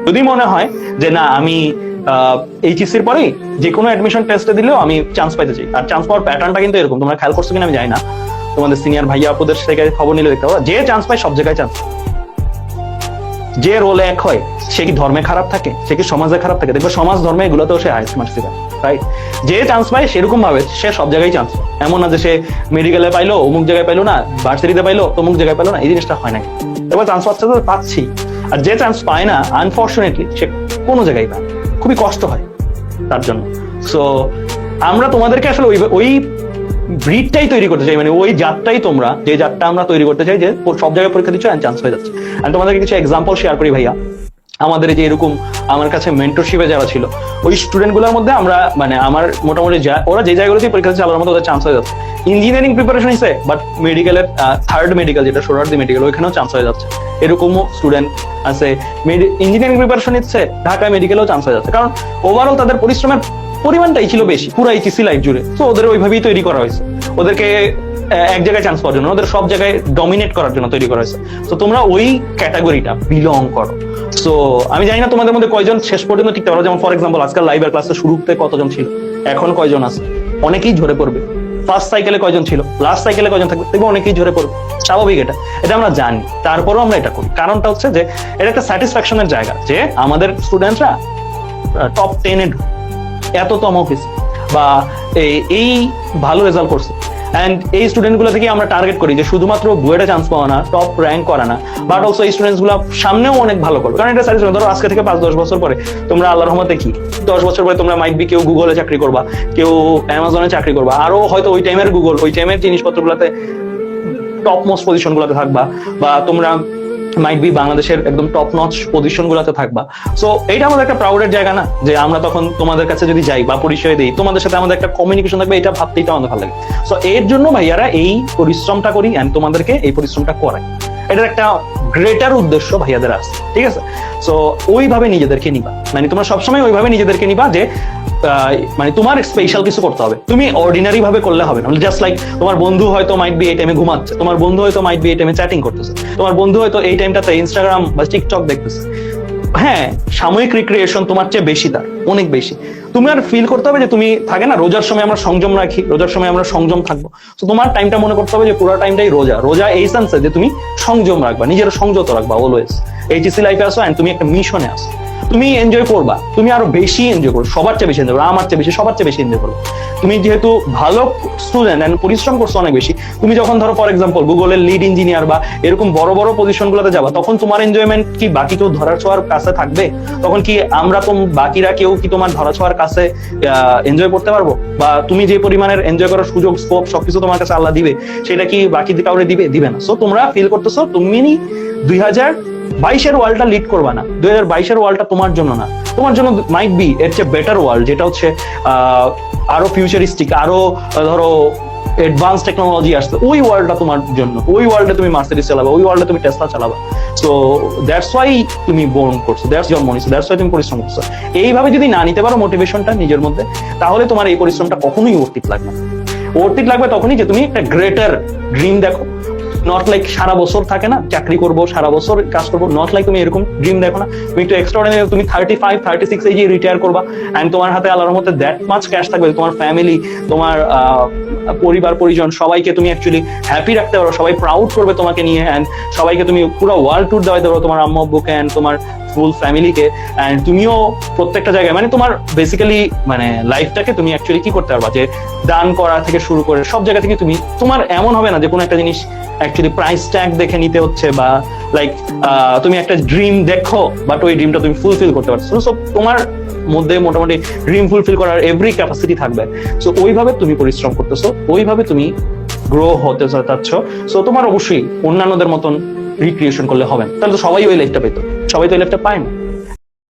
যদি মনে হয় যে না আমি এইচএসসির পরেই যে কোনো অ্যাডমিশন টেস্টে দিলেও আমি চান্স পাইতে চাই, আর চান্স পাওয়ার প্যাটার্নটা কিন্তু এরকম, তোমরা খেয়াল করছো কিনা আমি জানি না, তোমাদের সিনিয়র ভাইয়া আপুদের থেকে খবর নিলে দেখতে পাবো যে চান্স পায় সব জায়গায় চান্স। যে রোলে এক হয় সে কি ধর্মে খারাপ থাকে, সে কি সমাজে খারাপ থাকে? দেখবে সমাজ ধর্মে এগুলোতেও সে হাইস্ট মার্কস দিবে, রাইট? যে চান্স পায় সেরকম ভাবে সে সব জায়গায় চান্স পায়, এমন না যে সে মেডিকেলে পাইলো অমুক জায়গায় পাইলো না, ভার্সিটিতে পাইলো অমুক জায়গায় পাইলো না, এই জিনিসটা হয় না। এবার চান্স পাচ্ছে তো পাচ্ছি, আর যে চান্স পায় না আনফর্চুনেটলি সে কোনো জায়গায় পায়, খুবই কষ্ট হয় তার জন্য। সো আমরা তোমাদেরকে আসলে ওই ব্রিডটাই তৈরি করতে চাই, মানে ওই জাতটাই তোমরা, যে জাতটা আমরা তৈরি করতে চাই যে সব জায়গায় পরীক্ষা দিচ্ছ চান্স হয়ে যাচ্ছে। আমি তোমাদেরকে কিছু এক্সাম্পল শেয়ার করি ভাইয়া। আমাদের যে এরকম আমার কাছে মেন্টরশিপে যারা ছিল ওই স্টুডেন্ট গুলোর মধ্যে আমরা মানে আমার মোটামুটি ওরা যে জায়গাগুলোতে পরীক্ষা দিচ্ছে আল্লাহর মধ্যে ওদের চান্স হয়ে যাচ্ছে। ইঞ্জিনিয়ারিং প্রিপারেশন হিসেবে বাট মেডিকেলের থার্ড মেডিকেল যেটা সোহরাওয়ার্দী মেডিকেল ওইখানেও চান্স হয়ে যাচ্ছে, এরকমও স্টুডেন্ট আছে। ইঞ্জিনিয়ারিং প্রিপারেশন নিচ্ছে ঢাকা মেডিকেলেও চান্স হয়ে যাচ্ছে, কারণ ওভারঅল তাদের পরিশ্রমের পরিমাণটাই ছিল বেশি পুরো এইচএসসি লাইফ জুড়ে। তো ওদের ওইভাবেই তৈরি করা হয়েছে, ওদেরকে এক জায়গায় চান্স পাওয়ার জন্য, ওদের সব জায়গায় ডমিনেট করার জন্য তৈরি করা হয়েছে। তো তোমরা ওই ক্যাটাগরিটা বিলং করো। সো আমি জানি না তোমাদের মধ্যে কয়জন শেষ পর্যন্ত টিকতে পারো, যেমন ফর এক্সাম্পল আজকাল লাইভের ক্লাসে শুরুতে কতজন ছিল, এখন কয়জন আছে? অনেকেই ঝরে পড়বে। ফার্স্ট সাইকেলে কয়জন ছিল, লাস্ট সাইকেলে কয়জন থাকবে, দেখবো অনেকেই ঝরে পড়বে, স্বাভাবিক। এটা আমরা জানি, তারপরেও আমরা এটা করি। কারণটা হচ্ছে যে এটা একটা স্যাটিসফ্যাকশনের জায়গা যে আমাদের স্টুডেন্টরা টপ 10-এ এততম অফিস বা এই ভালো রেজাল্ট করছে। এন্ড এই স্টুডেন্ট গুলো থেকে আমরা টার্গেট করি যে শুধুমাত্র বুয়েটে চান্স পাওয়া না, টপ র্যাঙ্ক করা না, বাট অলসো এই স্টুডেন্টস গুলো সামনেও অনেক ভালো করবে। কারণ এটা স্যাটিসফ্যাকশন। ধরো আজকে থেকে 5-10 বছর পরে তোমরা আল্লাহর রহমতে কি 10 বছর পরে তোমরা মাইট বি কেউ গুগলে চাকরি করবা, কেউ অ্যামাজনে চাকরি করবা, আরো হয়তো ওই টাইমের গুগল ওই টাইমের জিনিসপত্রগুলোতে টপ মোস্ট পজিশন গুলোতে থাকবা, বা তোমরা মাইট বি বাংলাদেশের একদম টপ নচ পজিশন গুলাতে থাকবা। সো এইটা আমাদের একটা প্রাউডের জায়গা না, যে আমরা তখন তোমাদের কাছে যদি যাই বা পরিচয় দিই, তোমাদের সাথে আমাদের একটা কমিউনিকেশন থাকবে, এটা ভাবতেই তো আমাদের ভালো লাগে। সো এর জন্য ভাইয়ারা এই পরিশ্রমটা করি এন্ড তোমাদেরকে এই পরিশ্রমটা করাই, এটার একটা গ্রেটার উদ্দেশ্য ভাইয়াদের আছে, ঠিক আছে? সো ওইভাবে নিজেদেরকে নিবা, মানে তোমরা সবসময় ওইভাবে নিজেদেরকে নিবা যে মানে তোমার স্পেশাল কিছু করতে হবে, তুমি অর্ডিনারি ভাবে করলে হবে না। জাস্ট লাইক তোমার বন্ধু হয়তো মাইট বি এই টাইমে ঘুমাচ্ছে, তোমার বন্ধু হয়তো মাইট বি এই টাইমে চ্যাটিং করতেছে, তোমার বন্ধু হয়তো এই টাইমটাতে ইনস্টাগ্রাম বা টিকটক দেখতেছে। হ্যাঁ, সাময়িক রিক্রিয়েশন তোমার চেয়ে বেশি, তার অনেক বেশি। তুমি আর ফিল করতে হবে যে তুমি থাকে না রোজার সময় আমরা সংযম রাখি, রোজার সময় আমরা সংযম থাকবো। তো তোমার টাইমটা মনে করতে হবে যে পুরো টাইমটাই রোজা এই সেন্সে যে তুমি সংযম রাখবা, নিজের সংযত রাখবা অলওয়েজ। এইচএসসি লাইফে আসো এন্ড তুমি একটা মিশনে আসো, তুমি এনজয় করবা, তুমি আরো বেশি এনজয় করো, সবার চেয়ে বেশি এনজয় করো, আমার চেয়ে বেশি, সবার চেয়ে বেশি এনজয় করো। তুমি যেহেতু ভালো স্টুডেন্ট এন্ড পরিশ্রম করছো অনেক বেশি, তুমি যখন ধরো ফর এক্সাম্পল গুগলের লিড ইঞ্জিনিয়ার বা এরকম বড় বড় পজিশন গুলোতে যাবা, তখন তোমার এনজয়মেন্ট কি বাকি কেউ ধরার ছোঁয়ার কাছে থাকবে? তখন কি আমরা বাকিরা কেউ কি তোমার ধরা ছোঁয়ার কাছে এনজয় করতে পারবো? বা তুমি যে পরিমাণের এনজয় করার সুযোগ স্কোপ সবকিছু তোমার কাছে আল্লাহ দিবে, সেটা কি বাকি কাউরে দিবে না। সো তোমরা ফিল করতেছো তুমি 2022-এর ওয়ার্ল্ডটা লিড করবা না, 2022-এর ওয়ার্ল্ডটা তোমার জন্য না, তোমার জন্য মাইট বি এর চেয়ে বেটার ওয়ার্ল্ড, যেটা হচ্ছে আরো ফিউচারিস্টিক, আরো ধরো অ্যাডভান্স টেকনোলজি আসছে, ওই ওয়ার্ল্ডটা তোমার জন্য। ওই ওয়ার্ল্ডে তুমি মার্সিডিজ চালাবা, ওই ওয়ার্ল্ডে তুমি টেসলা চালাবা। সো দ্যাটস ওয়াই তুমি বোর্ন করছো, দ্যাটস জন্ম নিছো, দ্যাটস ওয়াই তুমি পরিশ্রম করছো। এইভাবে যদি না নিতে পারো মোটিভেশনটা নিজের মধ্যে, তাহলে তোমার এই পরিশ্রমটা কখনোই অর্থিত লাগবে না। অর্থিত লাগবে তখনই যে তুমি একটা গ্রেটার ড্রিম দেখো, নট লাইক সারা বছর থাকে না চাকরি করবো, সারা বছর কাজ করবো, নট লাইক তুমি এরকম ড্রিম দেখো না। তুমি একটু এক্সট্রাঅর্ডিনারি, তুমি 35-36 এজে রিটায়ার করবা এন্ড তোমার হাতে আল্লাহর মধ্যে দ্যাট মাচ ক্যাশ থাকবে, তোমার ফ্যামিলি, তোমার পরিবার পরিজন সবাইকে তুমি অ্যাকচুয়ালি হ্যাপি রাখতে পারো, সবাই প্রাউড করবে তোমাকে নিয়ে, এন্ড সবাইকে তুমি পুরো ওয়ার্ল্ড ট্যুর দেওয়াতে পারো, তোমার আম্মু আব্বুকে এন্ড তোমার ফুল ফ্যামিলিকে, এন্ড তুমিও প্রত্যেকটা জায়গায় মানে তোমার বেসিক্যালি মানে লাইফটাকে তুমি অ্যাকচুয়ালি কি করতে পারবা, যে দান করা থেকে শুরু করে সব জায়গা থেকে তুমি, তোমার এমন হবে না যে কোনো একটা জিনিস অ্যাকচুয়ালি প্রাইস ট্যাগ দেখে নিতে হচ্ছে, বা লাইক তুমি একটা ড্রিম দেখো বাট ওই ড্রিমটা তুমি ফুলফিল করতে পারছো। সো তোমার মধ্যে মোটামুটি ড্রিম ফুলফিল করার এভরি ক্যাপাসিটি থাকবে। সো ওইভাবে তুমি পরিশ্রম করতেছো, ওইভাবে তুমি গ্রো হতে চাচ্ছ। সো তোমার অবশ্যই অন্যান্যদের মতন রিক্রিয়েশন করলে হবে না, তাহলে তো সবাই ওই লাইফটা পেতো, সবাই তো ওই লাইফটা পায় না।